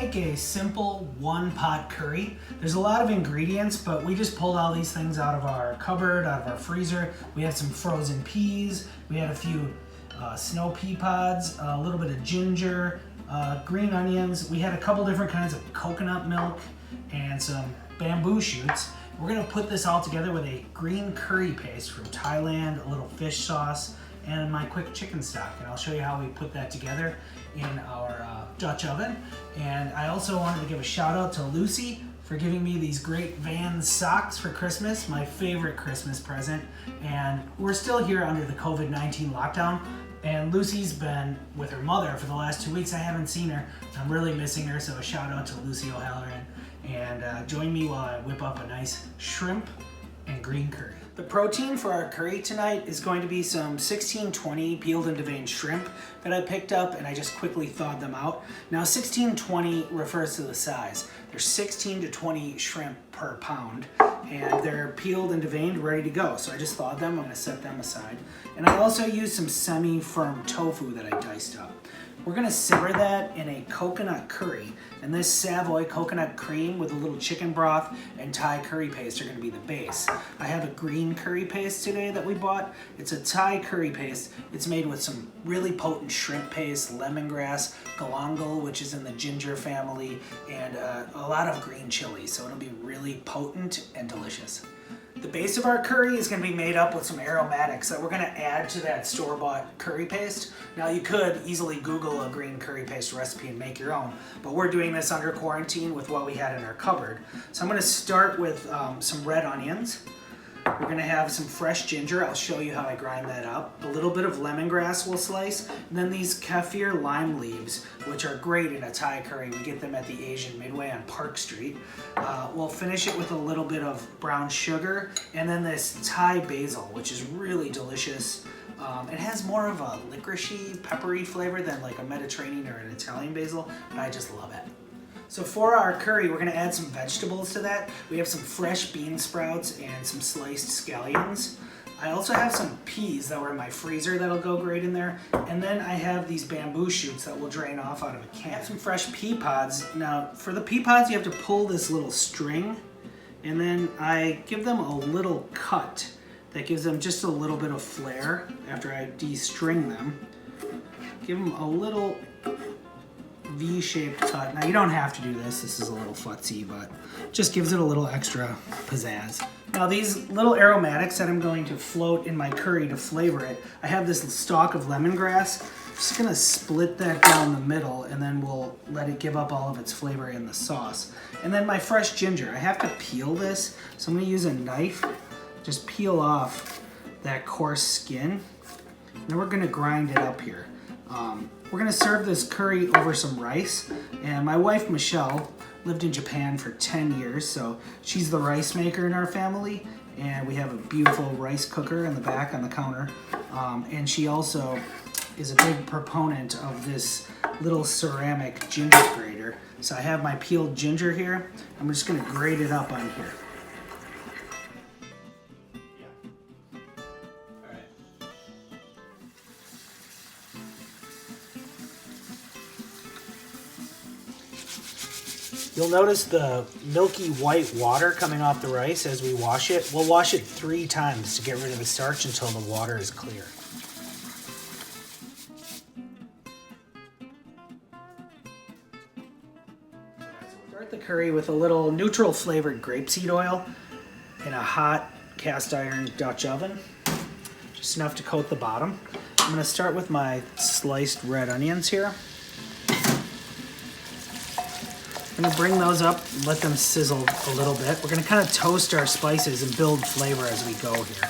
make a simple one-pot curry. There's a lot of ingredients, but we just pulled all these things out of our cupboard, out of our freezer. We had some frozen peas, we had a few snow pea pods, a little bit of ginger, green onions. We had a couple different kinds of coconut milk and some bamboo shoots. We're gonna put this all together with a green curry paste from Thailand, a little fish sauce, and my quick chicken stock. And I'll show you how we put that together in our Dutch oven. And I also wanted to give a shout out to Lucy for giving me these great Vans socks for Christmas, my favorite Christmas present. And we're still here under the COVID-19 lockdown. And Lucy's been with her mother for the last 2 weeks. I haven't seen her. I'm really missing her, so a shout out to Lucy O'Halloran. And join me while I whip up a nice shrimp and green curry. The protein for our curry tonight is going to be some 1620 peeled and deveined shrimp that I picked up, and I just quickly thawed them out. Now 1620 refers to the size. There's 16 to 20 shrimp per pound, and they're peeled and deveined, ready to go. So I just thawed them. I'm gonna set them aside. And I also used some semi-firm tofu that I diced up. We're gonna simmer that in a coconut curry, and this Savoy coconut cream with a little chicken broth and Thai curry paste are gonna be the base. I have a green curry paste today that we bought. It's a Thai curry paste. It's made with some really potent shrimp paste, lemongrass, galangal, which is in the ginger family, and a lot of green chilies, so it'll be really potent and delicious. The base of our curry is going to be made up with some aromatics that we're going to add to that store-bought curry paste. Now you could easily Google a green curry paste recipe and make your own, but we're doing this under quarantine with what we had in our cupboard. So I'm going to start with some red onions. We're going to have some fresh ginger. I'll show you how I grind that up. A little bit of lemongrass we'll slice. And then these kaffir lime leaves, which are great in a Thai curry. We get them at the Asian Midway on Park Street. We'll finish it with a little bit of brown sugar. And then this Thai basil, which is really delicious. It has more of a licoricey, peppery flavor than like a Mediterranean or an Italian basil, but I just love it. So for our curry, we're gonna add some vegetables to that. We have some fresh bean sprouts and some sliced scallions. I also have some peas that were in my freezer that'll go great in there. And then I have these bamboo shoots that will drain off out of a can. I have some fresh pea pods. Now, for the pea pods, you have to pull this little string, and then I give them a little cut that gives them just a little bit of flair after I de-string them. Give them a little V-shaped cut. Now you don't have to do this is a little futzy, but just gives it a little extra pizzazz. Now these little aromatics that I'm going to float in my curry to flavor it, I have this stalk of lemongrass. I'm just gonna split that down the middle, and then we'll let it give up all of its flavor in the sauce. And then my fresh ginger, I have to peel this, so I'm gonna use a knife, just peel off that coarse skin. Now we're gonna grind it up here. We're gonna serve this curry over some rice, and my wife Michelle lived in Japan for 10 years, so she's the rice maker in our family, and we have a beautiful rice cooker in the back on the counter, and she also is a big proponent of this little ceramic ginger grater. So I have my peeled ginger here. I'm just gonna grate it up on here. You'll notice the milky white water coming off the rice as we wash it. We'll wash it 3 times to get rid of the starch until the water is clear. Start the curry with a little neutral flavored grapeseed oil in a hot cast iron Dutch oven, just enough to coat the bottom. I'm going to start with my sliced red onions here. I'm gonna bring those up and let them sizzle a little bit. We're gonna kind of toast our spices and build flavor as we go here.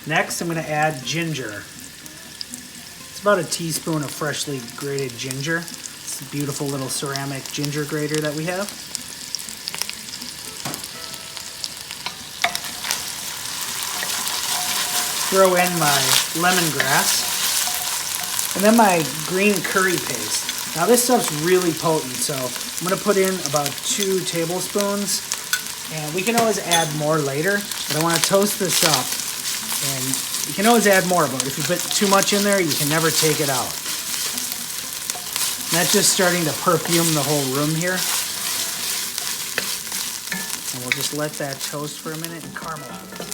Next, I'm gonna add ginger. It's about a teaspoon of freshly grated ginger. It's a beautiful little ceramic ginger grater that we have. Throw in my lemongrass. And then my green curry paste. Now this stuff's really potent, so I'm gonna put in about 2 tablespoons, and we can always add more later, but I wanna toast this up, and you can always add more, but if you put too much in there, you can never take it out. That's just starting to perfume the whole room here. And we'll just let that toast for a minute and caramelize.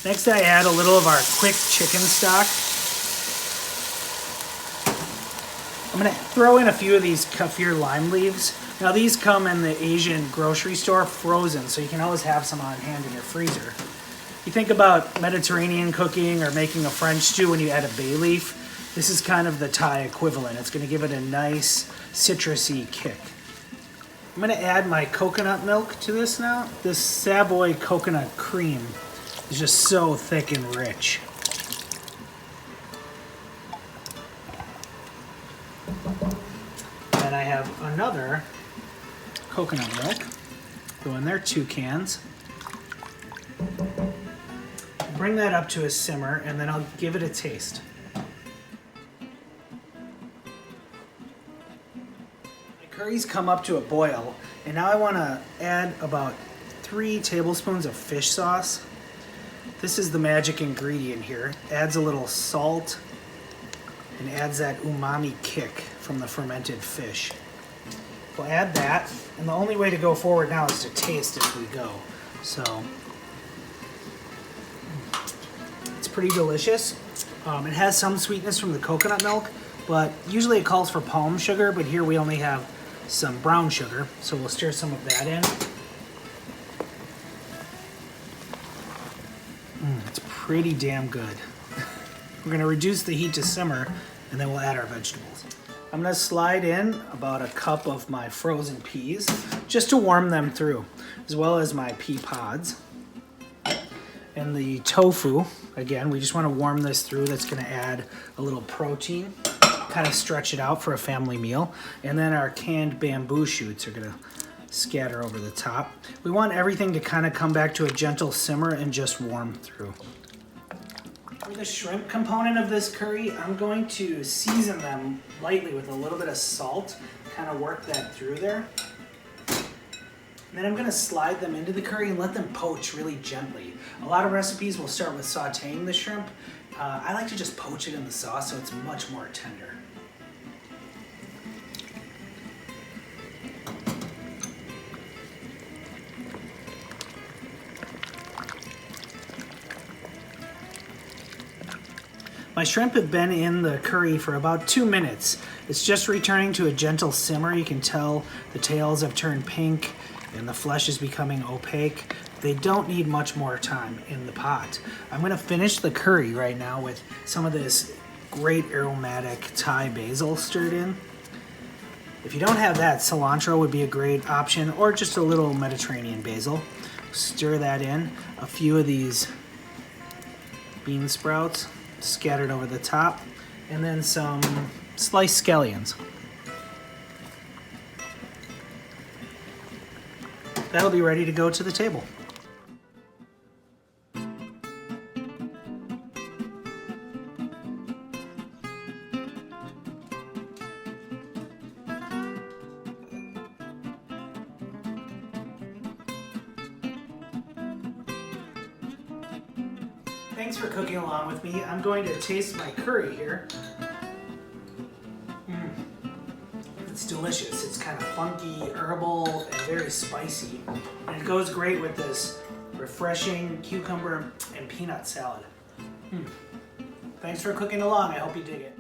Next I add a little of our quick chicken stock. I'm gonna throw in a few of these kaffir lime leaves. Now these come in the Asian grocery store frozen, so you can always have some on hand in your freezer. You think about Mediterranean cooking or making a French stew when you add a bay leaf. This is kind of the Thai equivalent. It's gonna give it a nice citrusy kick. I'm gonna add my coconut milk to this now. This Savoy coconut cream is just so thick and rich. Then I have another coconut milk. Go in there, 2 cans. Bring that up to a simmer and then I'll give it a taste. My curry's come up to a boil and now I want to add about 3 tablespoons of fish sauce. This is the magic ingredient here. Adds a little salt and adds that umami kick from the fermented fish. We'll add that, and the only way to go forward now is to taste as we go. So, it's pretty delicious. It has some sweetness from the coconut milk, but usually it calls for palm sugar, but here we only have some brown sugar, so we'll stir some of that in. It's pretty damn good. We're gonna reduce the heat to simmer, and then we'll add our vegetables. I'm gonna slide in about a cup of my frozen peas, just to warm them through, as well as my pea pods. And the tofu, again, we just wanna warm this through. That's gonna add a little protein, kind of stretch it out for a family meal. And then our canned bamboo shoots are gonna scatter over the top. We want everything to kind of come back to a gentle simmer and just warm through. For the shrimp component of this curry, I'm going to season them lightly with a little bit of salt, kind of work that through there. And then I'm going to slide them into the curry and let them poach really gently. A lot of recipes will start with sauteing the shrimp. I like to just poach it in the sauce so it's much more tender. My shrimp have been in the curry for about 2 minutes. It's just returning to a gentle simmer. You can tell the tails have turned pink and the flesh is becoming opaque. They don't need much more time in the pot. I'm gonna finish the curry right now with some of this great aromatic Thai basil stirred in. If you don't have that, cilantro would be a great option, or just a little Mediterranean basil. Stir that in. A few of these bean sprouts scattered over the top, and then some sliced scallions. That'll be ready to go to the table. Thanks for cooking along with me. I'm going to taste my curry here. It's delicious. It's kind of funky, herbal, and very spicy. And it goes great with this refreshing cucumber and peanut salad. Thanks for cooking along. I hope you dig it.